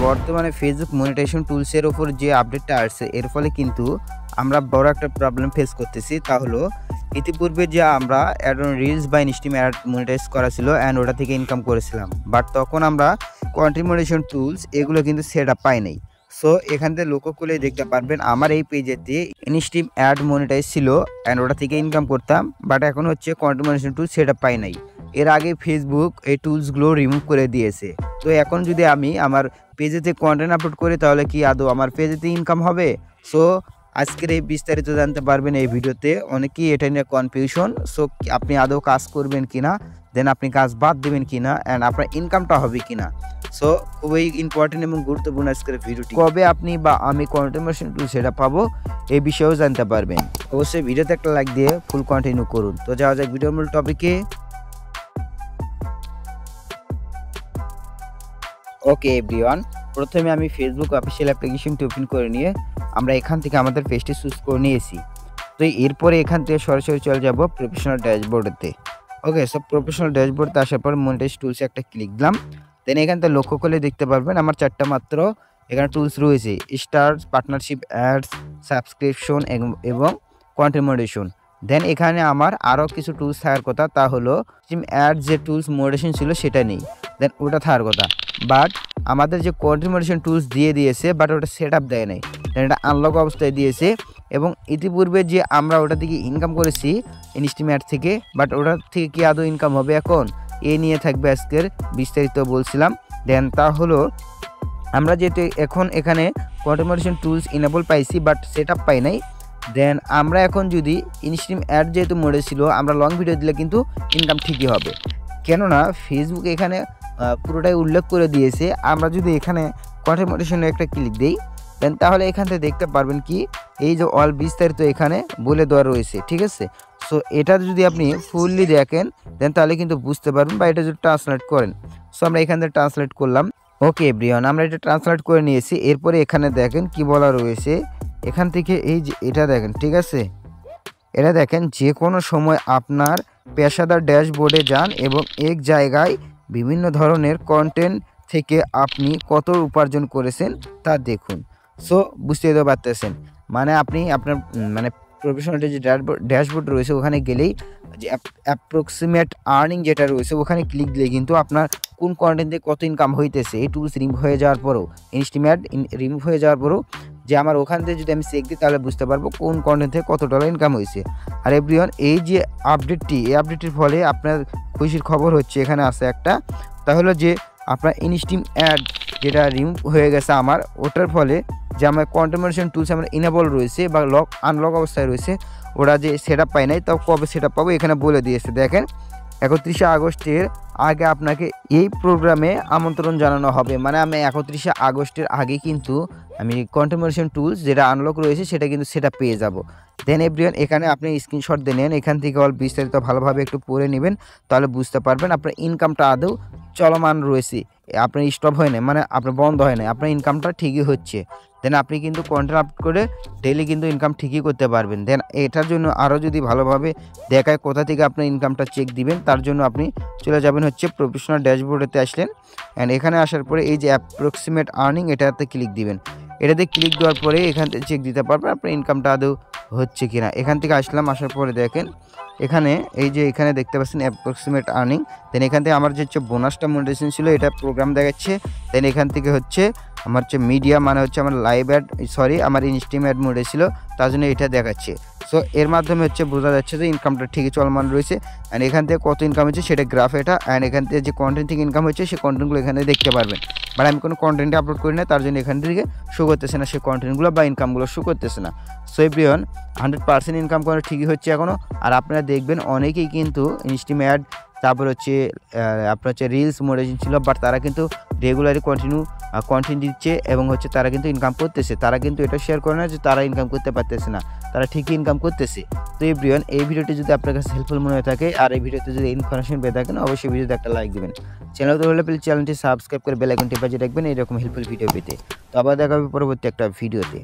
বর্তমানে Facebook monetization টুলসের উপর যে আপডেটটা আসছে এর ফলে কিন্তু আমরা বড় একটা প্রবলেম ফেস করতেছি। তা হলো ইতিপূর্বে যে আমরা অ্যাড অন রিলস বা ইনস্টিম অ্যাড মনিটাইজ করা ছিল অ্যান্ড ওটা থেকে ইনকাম করেছিলাম, বাট তখন আমরা কন্টেন্ট মনিটাইজেশন টুলস এগুলো কিন্তু সেট আপ পাই নাই। সো এখান থেকে লক্ষ্য করলে দেখতে পারবেন আমার এই পেজেতে ইনস্টিম অ্যাড মনিটাইজ ছিল অ্যান্ড ওটা থেকে ইনকাম করতাম, বাট এখন হচ্ছে content monetisation tool set up পাই নাই। এর আগে ফেসবুক এই টুলসগুলো রিমুভ করে দিয়েছে। তো এখন যদি আমি আমার পেজেতে কন্টেন্ট আপলোড করি তাহলে কি আদৌ আমার পেজেতে ইনকাম হবে? সো আজকের এই বিস্তারিত জানতে পারবেন এই ভিডিওতে। অনেকেই এটা নিয়ে কনফিউশন। সো আপনি আদৌ কাজ করবেন কিনা, দেন আপনি কাজ বাদ দেবেন কিনা, অ্যান্ড আপনার ইনকামটা হবে কিনা। সো খুবই ইম্পর্টেন্ট এবং গুরুত্বপূর্ণ আজকের ভিডিওটি। কবে আপনি বা আমি কন্টেন্ট মনিটাইজেশন টুল সেটা পাবো এই বিষয়েও জানতে পারবেন। অবশ্যই ভিডিওতে একটা লাইক দিয়ে ফুল কন্টিনিউ করুন। তো যাওয়া যাক ভিডিওর মূল টপিকে। ওকে এভরিওয়ান, প্রথমে আমি ফেসবুক অফিসিয়াল অ্যাপ্লিকেশনটি ওপেন করে নিয়ে আমরা এখান থেকে আমাদের পেজটি চুজ করে নিয়েছি। তো এরপরে এখান থেকে সরাসরি চলে যাব প্রফেশনাল ড্যাশবোর্ডেতে। ওকে, সো প্রফেশনাল ড্যাশবোর্ডে আসার পর মনিটাইজ টুলসে একটা ক্লিক দিলাম। দেন এখান থেকে লক্ষ্য করলে দেখতে পারবেন আমার চারটা মাত্র এখানে টুলস রয়েছে: স্টার্স, পার্টনারশিপ, অ্যাডস, সাবস্ক্রিপশন এবং কন্টেন্ট মনিটাইজেশন। দেন এখানে আমার আরও কিছু টুলস থাকার কথা, তা হলো অ্যাড যে টুলস মনিটাইজেশন ছিল সেটা নেই, দেন ওটা থাকার কথা। বাট আমাদের যে কন্টেন্ট মনিটাইজেশন টুলস দিয়ে দিয়েছে, বাট ওটা সেট আপ দেয় নাই, দেন এটা আনলক অবস্থায় দিয়েছে। এবং ইতিপূর্বে যে আমরা ওটা থেকে ইনকাম করেছি ইনস্টিম অ্যাড থেকে, বাট ওটার থেকে কি আদৌ ইনকাম হবে এখন? এ নিয়ে থাকবে আজকের বিস্তারিত বলছিলাম। দেন তা হলো আমরা যেহেতু এখন এখানে কন্টেন্ট মনিটাইজেশন টুলস ইনেবল পাইছি বাট সেট আপ পাই নাই, দেন আমরা এখন যদি ইনস্টিম অ্যাড যেহেতু মোডে ছিল আমরা লং ভিডিও দিলে কিন্তু ইনকাম ঠিকই হবে। কেননা ফেসবুক এখানে পুরোটাই উল্লেখ করে দিয়েছে। আমরা যদি এখানে কন্টেন্ট মনিটাইজেশনে একটা ক্লিক দিই, দেন তাহলে এখান থেকে দেখতে পারবেন কি এই যে অল বিস্তারিত এখানে বলে দেওয়া রয়েছে, ঠিক আছে? সো এটা যদি আপনি ফুললি দেখেন দেন তাহলে কিন্তু বুঝতে পারবেন, বা এটা যদি ট্রান্সলেট করেন। সো আমরা এখান থেকে ট্রান্সলেট করলাম। ওকে এভরিওয়ান, আমরা এটা ট্রান্সলেট করে নিয়েছি। এরপরে এখানে দেখেন কি বলা রয়েছে। এখান থেকে এই যে এটা দেখেন, ঠিক আছে? এটা দেখেন যে কোনো সময় আপনার পেশাদার ড্যাশবোর্ডে যান এবং এক জায়গায় বিভিন্ন ধরনের কন্টেন্ট থেকে আপনি কত উপার্জন করেছেন তা দেখুন। সো বুঝতে তো পারতেছেন, মানে আপনি আপনার মানে প্রফেশনাল যে ড্যাশবোর্ড রয়েছে ওখানে গেলেই যে অ্যাপ্রক্সিমেট আর্নিং যেটা রয়েছে ওখানে ক্লিক দিলে কিন্তু আপনার কোন কন্টেন্ট থেকে কত ইনকাম হইতেছে এই টুলস রিমুভ হয়ে যাওয়ার পরেও, ইনস্টিমেট রিমুভ হয়ে যাওয়ার পরেও যে আমার ওখান থেকে যদি আমি চেক দিই তাহলে বুঝতে পারবো কোন কন্টেন্ট থেকে কত ডলার ইনকাম হয়েছে। আর এভরিওয়ান, এই যে আপডেটটি, এই আপডেটের ফলে আপনার খুশির খবর হচ্ছে এখানে আছে একটা, তাহলে যে আপনার ইনস্টিম অ্যাড যেটা রিমুভ হয়ে গেছে আমার, ওটার ফলে যে আমার কন্টেন্ট মনিটাইজেশন টুলস আমার ইনেবল রয়েছে বা আনলক অবস্থায় রয়েছে, ওরা যে সেট আপ পায় নাই, তাও কবে সেট আপ পাবো এখানে বলে দিয়েছে। দেখেন 31শে আগস্টের আগে আপনাকে এই প্রোগ্রামে আমন্ত্রণ জানানো হবে। মানে আমি 31শে আগস্টের আগে কিন্তু আমি কন্টেন্ট মনিটাইজেশন টুলস যেটা আনলক রয়েছে সেটা কিন্তু সেটা পেয়ে যাব। দেন এভরিওয়ান, এখানে আপনি স্ক্রিনশট দিয়ে নেন, এখান থেকে অল বিস্তারিত ভালোভাবে একটু পড়ে নেবেন, তাহলে বুঝতে পারবেন আপনার ইনকামটা আদৌ চলমান রয়েছে, আপনার স্টপ হয় না, মানে আপনার বন্ধ হয় না, আপনার ইনকামটা ঠিকই হচ্ছে। দেন আপনি কিন্তু কন্টেন্ট আপলোড করে ডেইলি কিন্তু ইনকাম ঠিকই করতে পারবেন। দেন এটার জন্য আরও যদি ভালোভাবে দেখায় কোথা থেকে আপনার ইনকামটা চেক দিবেন, তার জন্য আপনি চলে যাবেন হচ্ছে প্রফেশনাল ড্যাশবোর্ডেতে আসলেন, অ্যান্ড এখানে আসার পরে এই যে অ্যাপ্রক্সিমেট আর্নিং এটাতে ক্লিক দিবেন। এটাতে ক্লিক দেওয়ার পরে এখান থেকে চেক দিতে পারবেন আপনার ইনকামটা আদৌ হচ্ছে কিনা। এখান থেকে আসলাম, আসার পরে দেখেন এখানে এই যে এখানে দেখতে পাচ্ছেন অ্যাপ্রক্সিমেট আর্নিং। দেন এখান থেকে আমার যে হচ্ছে বোনাসটা মনিটাইজেশন ছিল এটা প্রোগ্রাম দেখাচ্ছে। দেন এখান থেকে হচ্ছে আমার হচ্ছে মিডিয়া, মানে হচ্ছে আমার লাইভ অ্যাড, আমার ইনস্টিম অ্যাড মোডে ছিল তার জন্য এটা দেখাচ্ছে। সো এর মাধ্যমে হচ্ছে বোঝা যাচ্ছে যে ইনকামটা ঠিকই চলমান রয়েছে। অ্যান্ড এখান থেকে কত ইনকাম হচ্ছে সেটা গ্রাফ এটা, অ্যান্ড এখান থেকে যে কন্টেন্ট থেকে ইনকাম হচ্ছে সেই কন্টেন্টগুলো এখানে দেখতে পারবেন। বাট আমি কোনো কন্টেন্টে আপলোড করি না, তার জন্য এখান থেকে শো করতেছে না সেই কন্টেন্টগুলো বা ইনকামগুলো শো করতেছে না। সো এভরিওয়ান, 100% ইনকাম করা ঠিকই হচ্ছে এখনও। আর আপনারা দেখবেন অনেকেই কিন্তু ইনস্টিম অ্যাড, তারপর হচ্ছে আপনার হচ্ছে রিলস মনিটাইজেশন ছিল, বাট তারা কিন্তু রেগুলারলি কন্টেন্ট দিচ্ছে এবং হচ্ছে তারা কিন্তু ইনকাম করতেছে। তারা কিন্তু এটা শেয়ার করে না যে তারা ইনকাম করতে পারতেছে না, তারা ঠিকই ইনকাম করতেছে। তো এভরিওয়ান, এই ভিডিওটি যদি আপনার কাছে হেল্পফুল মনে হয়ে থাকে আর এই ভিডিওতে যদি ইনফরমেশন পেয়ে থাকেন অবশ্যই ভিডিওতে একটা লাইক দেবেন। চ্যানেল হলে প্লিজ চ্যানেলটি সাবস্ক্রাইব করে বেল আইকনটি বাজিয়ে রাখবেন এইরকম হেল্পফুল ভিডিও পেতে। তো আবার দেখা হবে পরবর্তী একটা ভিডিওতে।